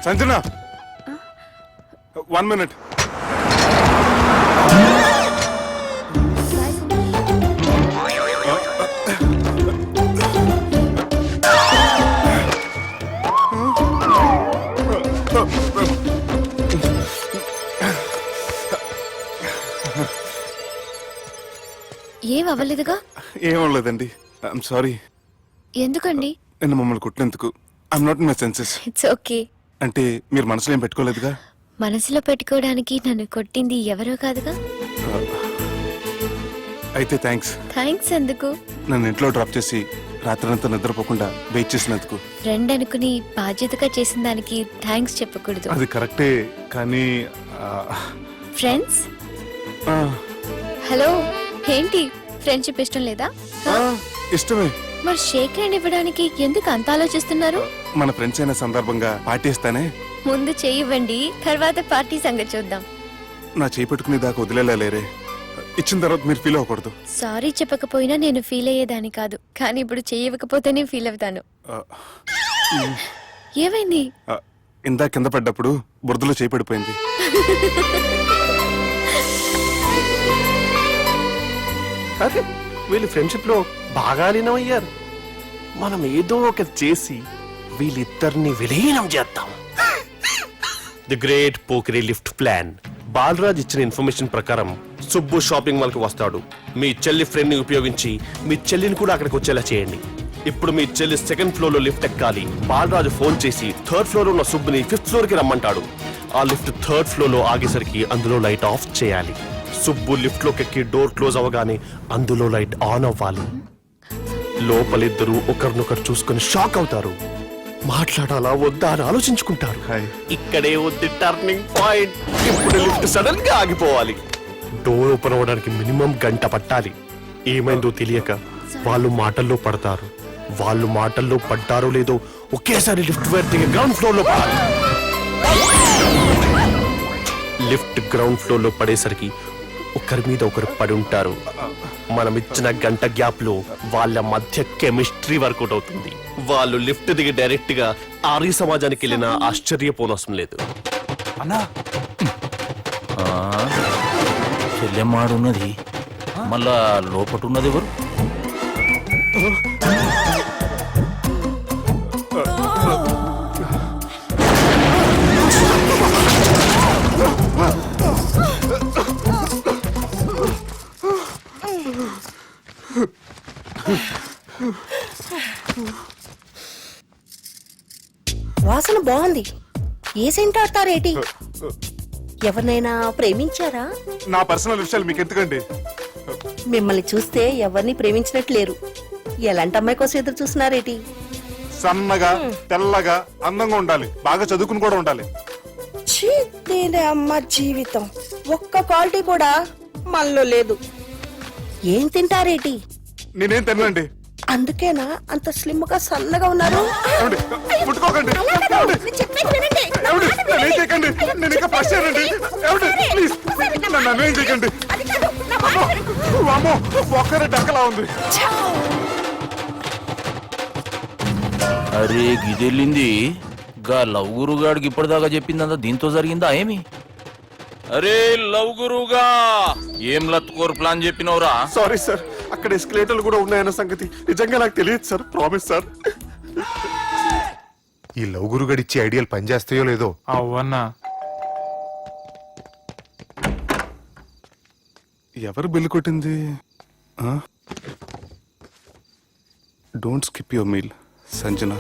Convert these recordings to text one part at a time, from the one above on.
Sanjana 1 minute. ఏం అవ్వలేదుగా? ఏం అవ్వలేదండి. I'm sorry. ఎందుకండి? నిన్న మమ్మల్ని కొట్టినందుకు I'm not in my senses. It's okay. అంటే మీరు మనసులో ఏం పెట్టుకోలేదుగా? మనసులో పెట్టుకోవడానికి నన్ను కొట్టింది ఎవరో కాదుగా. అయితే థ్యాంక్స్. థ్యాంక్స్ ఎందుకు? నన్ను ఇంట్లో డ్రాప్ చేసి రాత్రంతా నిద్రపోకుండా వెయిట్ చేసినందుకు. ఫ్రెండ్ అనుకుని బాధ్యతగా చేసిన దానికి థ్యాంక్స్ చెప్పకూడదు. అది కరెక్టే కానీ ఫ్రెండ్స్ హలో, ఏంటి ఫ్రెండ్షిప్ ఇష్టం లేదా? ఇష్టమే. మరి షేక్ హ్యాండ్ ఇవ్వడానికి ఎందుకు అంత ఆలోచిస్తున్నారు? మన ఫ్రెండ్స్ అయిన సందర్భంగా పార్టీ ఇస్తానే. ముందు చెయ్యివ్వండి, తర్వాత పార్టీ సంగతి చూద్దాం. నా చేయి పెట్టుకునే దాకా వదిలేలేరే. ఇచ్చిన తర్వాత మీరు ఫీల్ అవ్వకూడదు. సారీ చెప్పకపోయినా నేను ఫీల్ అయ్యేదాన్ని కాదు, కానీ ఇప్పుడు చెయ్యకపోతేనే ఫీల్ అవుతాను. ఏమైంది? ఇందా కింద పడ్డప్పుడు బురదలో చేయి పడిపోయింది. అరే వీళ్ళు ఫ్రెండ్షిప్ లో బాగా లీనమయ్యారు. మనం ఏదో ఒకటి చేసి వీళ్ళిద్దరిని విలీనం చేద్దాం. ది గ్రేట్ పోకరీ లిఫ్ట్ ప్లాన్. బాలరాజ్ ఇచ్చిన ఇన్ఫర్మేషన్ ప్రకారం సుబ్బు షాపింగ్ మాల్ కి వస్తాడు. మీ చెల్లి ఫ్రెండ్ ని ఉపయోగించి మీ చెల్లిని కూడా అక్కడికి వచ్చేలా చేయండి. ఇప్పుడు మీ చెల్లి 2nd ఫ్లోర్ లో లిఫ్ట్ ఎక్కాలి. బాలరాజు ఫోన్ చేసి 3rd ఫ్లోర్ లో ఉన్న సుబ్బుని 5th ఫ్లోర్ కి రమ్మంటాడు. ఆ లిఫ్ట్ 3rd ఫ్లోర్ లో ఆగేసరికి అందులో లైట్ ఆఫ్ చేయాలి. సుబ్బు లిఫ్ట్ లోకి ఎక్కి డోర్ క్లోజ్ అవ్వగానే అందులో లైట్ ఆన్ అవ్వాలి. లోపలిద్దరూ ఒకరినొకరు చూసుకుని షాక్ అవుతారు. మాట్లాడాలా వద్దా అని ఆలోచించుకుంటారు. ఇక్కడే ఉంది టర్నింగ్ పాయింట్. ఇప్పుడు లిఫ్ట్ సడన్ గా ఆగిపోవాలి. డోర్ ఓపెన్ అవ్వడానికి మినిమం గంట పట్టాలి. ఏమైందో తెలియక వాళ్ళు మాటల్లో పడతారు. వాళ్ళు మాటల్లో పడ్డారో లేదో ఒకేసారి లిఫ్ట్ వైర్ దిగి గ్రౌండ్ ఫ్లోర్ లో పడాలి. లిఫ్ట్ గ్రౌండ్ ఫ్లోర్ లో పడేసరికి ఒకరి మీద ఒకరు పడి ఉంటారు. మనం ఇచ్చిన గంట గ్యాప్ లో వాళ్ళ మధ్య కెమిస్ట్రీ వర్కౌట్ అవుతుంది. వాళ్ళు లిఫ్ట్ దిగి డైరెక్ట్ గా ఆర్య సమాజానికి వెళ్ళినా ఆశ్చర్యపోనవసరం లేదు. అన్నా చెల్లెమ్మాడున్నది, మళ్ళా లోపటున్నది ఎవరు? వాసన బాగుంది. ఏ సెంట్ ఆడతారేటి? ఎవరినైనా ప్రేమించారా? నా పర్సనల్ విషయాలు మీకు ఎందుకండి? మిమ్మల్ని చూస్తే ఎవరిని ప్రేమించినట్లేరు. ఎలాంటి అమ్మాయి కోసం ఎదురు చూస్తున్నారేటి? సన్నగా తెల్లగా అందంగా ఉండాలి, బాగా చదువుకుని కూడా ఉండాలి. అమ్మ జీవితం ఒక్క క్వాలిటీ కూడా మనలో లేదు. ఏం తింటారేటి? నేనేం తినండి. అందుకేనా అంత స్లిమ్ గా సన్నగా ఉన్నారు? ముట్టుకోకండి. నేను ఇంకా ఫస్ట్ చేయనండి. ప్లీజ్ నన్ను ఏం చేయకండి. ఒక్కరే డక్కలా ఉంది. అరే గిదెళ్ళింది. గా లవ్ గురుగాడికి ఇప్పటిదాకా చెప్పిందంతా దీంతో జరిగిందా ఏమి? అరే లవ్ గురుగా ఏం లత్కోర్ ప్లాన్ చెప్పినవురా? సారీ సార్, అక్కడ ఎస్కలేటర్లు కూడా ఉన్నాయన్న సంగతి నిజంగా నాకు తెలియదు సార్. Promise sir. ఈ లవ్ గురుగాడి ఇచ్చే ఐడియాలు పనిచేస్తాయో లేదో. అవ్వన్నా ఎవరు బిల్లు కొట్టింది? Don't skip your meal Sanjana.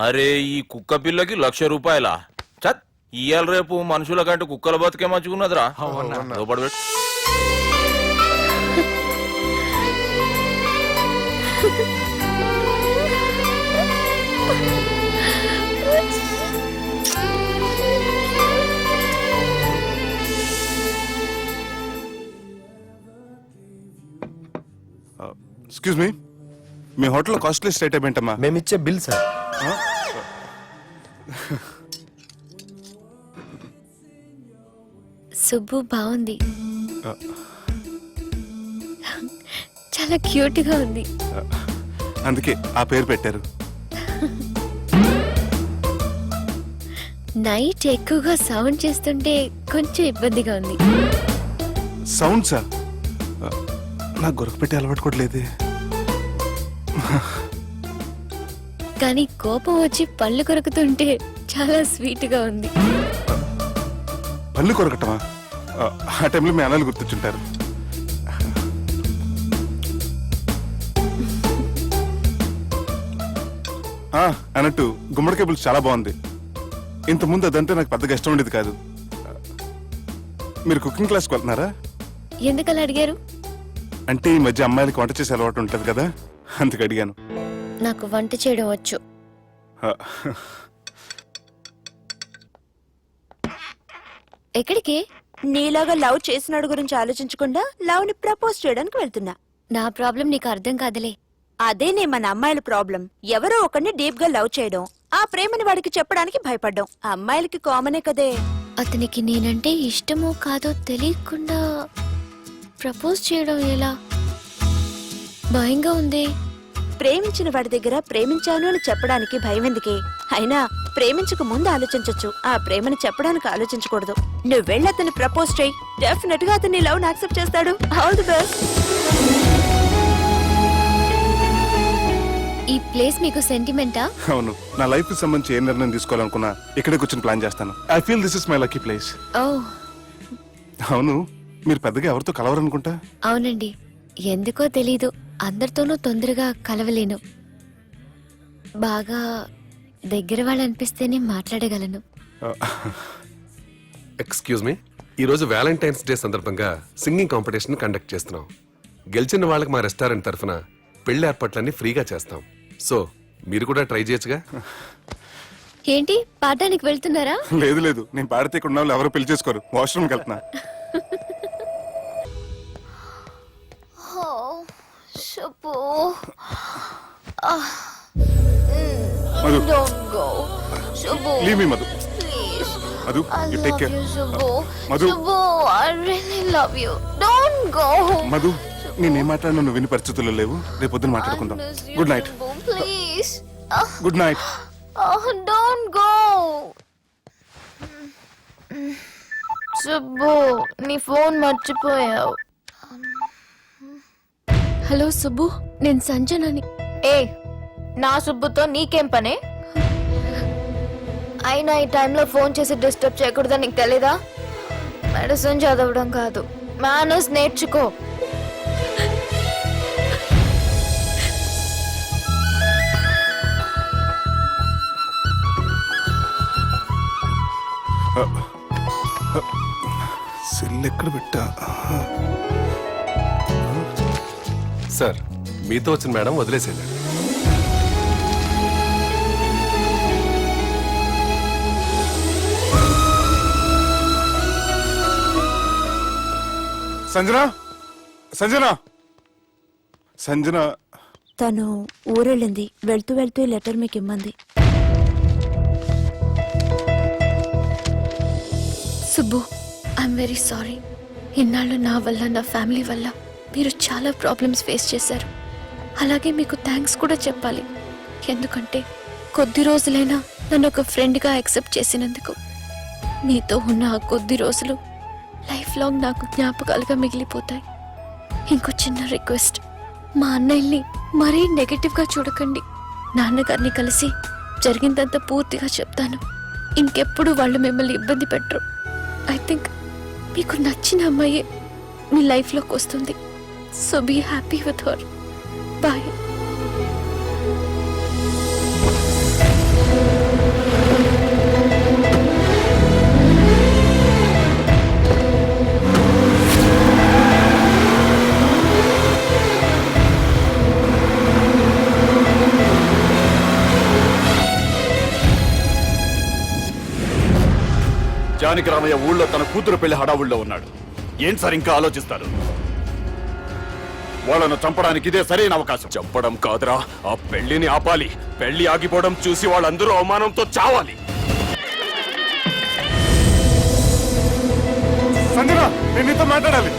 అరే ఈ కుక్క పిల్లకి 1,00,000 రూపాయలా? చత్ ఇయ్యాల రేపు మనుషుల కంటే కుక్కల బతికే మంచుకున్నదిరా. లోపడబెట్టు. ఎక్స్క్యూజ్ మీ, మీ హోటల్ కాస్ట్లీ స్టేట్ ఏంటమ్మా? మేమిచ్చే బిల్ సార్. సుబ్బు బాగుంది, ఆ, చాలా క్యూట్ గా ఉంది. అందుకే ఆ పేరు పెట్టారు. నైట్ ఎక్కువగా సౌండ్ చేస్తుంటే కొంచెం ఇబ్బందిగా ఉంది. సౌండ్సా? నాకు గొరక పెట్టి అలవాటు కూడా లేదే. కానీ కోపం వచ్చి పళ్ళు కొరుకుతుంటే చాలా స్వీట్ గా ఉంది. పళ్ళు కొరకటమా? ఆ టైంలో మీ అన్నలు గుర్తుంటారు. అన్నట్టు గుమ్మడికాయ పులుసు చాలా బాగుంది. ఇంతకుముందు అదంటే నాకు పెద్దగా ఇష్టం ఉండేది కాదు. మీరు కుకింగ్ క్లాస్కి వెళ్తున్నారా? ఎందుకలా అడిగారు? అంటే ఈ మధ్య అమ్మాయిలకి వంట చేసే అలవాటు ఉంటుంది కదా, అందుకు అడిగాను. నాకు వంట చేయడం వచ్చు. ఆ, ఎక్కడికి? నీలాగా లవ్ చేసినాడు గురించి ఆలోచించకుండా లవ్ ని ప్రపోజ్ చేయడానికి వెళ్తున్నా. నా ప్రాబ్లం నీకు అర్థం కాదులే. అదేనే మన అమ్మాయిల ప్రాబ్లం. ఎవరో ఒకరిని డీప్ గా లవ్ చేయడం, ఆ ప్రేమని వాడికి చెప్పడానికి భయపడ్డం అమ్మాయిలకి కామనే కదే. అతనికి నేనంటే ఇష్టమో కాదో తెలియకుండా ప్రపోజ్ చేయడం ఎలా? భయంగా ఉంది. ప్రేమించిన వాడి దగ్గర ప్రేమించాను అని చెప్పడానికి భయం ఎందుకే? అయినా ప్రేమించక ముందు ఆలోచించొచ్చు, ఆ ప్రేమని చెప్పడానికి ఆలోచించకూడదు. నువ్వు వెళ్ళి అతన్ని ప్రపోజ్ చేయి, డెఫినెట్ గా అతన్ని లవ్ యాక్సెప్ట్ చేస్తాడు. All the best. ఈ ప్లేస్ మీకు సెంటిమెంటా? అవును, నా లైఫ్ కి సంబంధించి ఏ నిర్ణయం తీసుకోవాలనుకున్నా ఇక్కడే కూర్చొని ప్లాన్ చేస్తాను. I feel this is my lucky place. ఓ అవును, మీరు పెద్దగా ఎవరితో కలవరనుకుంటా? అవునండి, ఎందుకో తెలీదు, అందరితోనూ తొందరగా కలవలేను. బాగా దగ్గర వాళ్ళు అనిపిస్తేనే మాట్లాడగలను. ఎక్స్క్యూజ్ మీ, ఈరోజు వ్యాలంటైన్స్ డే సందర్భంగా సింగింగ్ కాంపిటీషన్ కండక్ట్ చేస్తున్నాం. గెలిచిన వాళ్ళకి మా రెస్టారెంట్ తరఫున పెళ్లి ఏర్పాట్లన్నీ ఫ్రీగా చేస్తాం. సో మీరు కూడా ట్రై చేయొచ్చుగా. ఏంటి, పాడడానికి వెళ్తున్నారా? లేదు లేదు, నేను పాడితే ఇక్కడ ఉన్న వాళ్ళు ఎవరు పెళ్లి చేసుకోరు. వాష్రూమ్కి వెళ్తున్నా. Madhu, leave me Madhu. Madhu, you take care. Madhu, Madhu, నేనేం మాట్లాడినా నువ్వు విని పరిస్థితుల్లో లేవు. రేపు పొద్దున మాట్లాడుకుందాం. Good night. Good night. Subbu, నీ ఫోన్ మర్చిపోయావు. హలో సుబ్బు, నేను సంజనని. ఏ, నా సుబ్బుతో నీకేం పనే? అయినా ఈ టైంలో ఫోన్ చేసి డిస్టర్బ్ చేయకూడదని నీకు తెలీదా? మెడిసిన్ చదవడం కాదు, మేనర్స్ నేర్చుకో. సెల్ ఎక్కడ పెట్టా? సార్, మీతో వచ్చిన మేడం వదిలేసేయండి. సంజన, సంజన, సంజన. తను ఊరెళ్ళింది. వెళ్తూ వెళ్తూ ఈ లెటర్ మీకు ఇమ్మంది. Subbu, I'm very sorry. ఇన్నాళ్ళు నా వల్ల, నా ఫ్యామిలీ వల్ల మీరు చాలా ప్రాబ్లమ్స్ ఫేస్ చేశారు. అలాగే మీకు థ్యాంక్స్ కూడా చెప్పాలి. ఎందుకంటే కొద్ది రోజులైనా నన్ను ఒక ఫ్రెండ్గా యాక్సెప్ట్ చేసినందుకు. మీతో ఉన్న ఆ కొద్ది రోజులు లైఫ్ లాంగ్ నాకు జ్ఞాపకాలుగా మిగిలిపోతాయి. ఇంకో చిన్న రిక్వెస్ట్, మా అన్నయ్యని మరీ నెగటివ్గా చూడకండి. నాన్నగారిని కలిసి జరిగిందంతా పూర్తిగా చెప్తాను. ఇంకెప్పుడు వాళ్ళు మిమ్మల్ని ఇబ్బంది పెట్టరు. ఐ థింక్ మీకు నచ్చిన అమ్మాయి మీ లైఫ్లోకి వస్తుంది. So be happy with her. Bye. Janaki Ramayya ఊళ్ళో తన కూతురు పెళ్లి హడావుల్లో ఉన్నాడు. ఏం సార్ ఇంకా ఆలోచిస్తారు? వాళ్ళను చంపడానికి ఇదే సరైన అవకాశం. చెప్పడం కాదురా, ఆ పెళ్లిని ఆపాలి. పెళ్లి ఆగిపోవడం చూసి వాళ్ళందరూ అవమానంతో చావాలి. నేను నీతో మాట్లాడాలి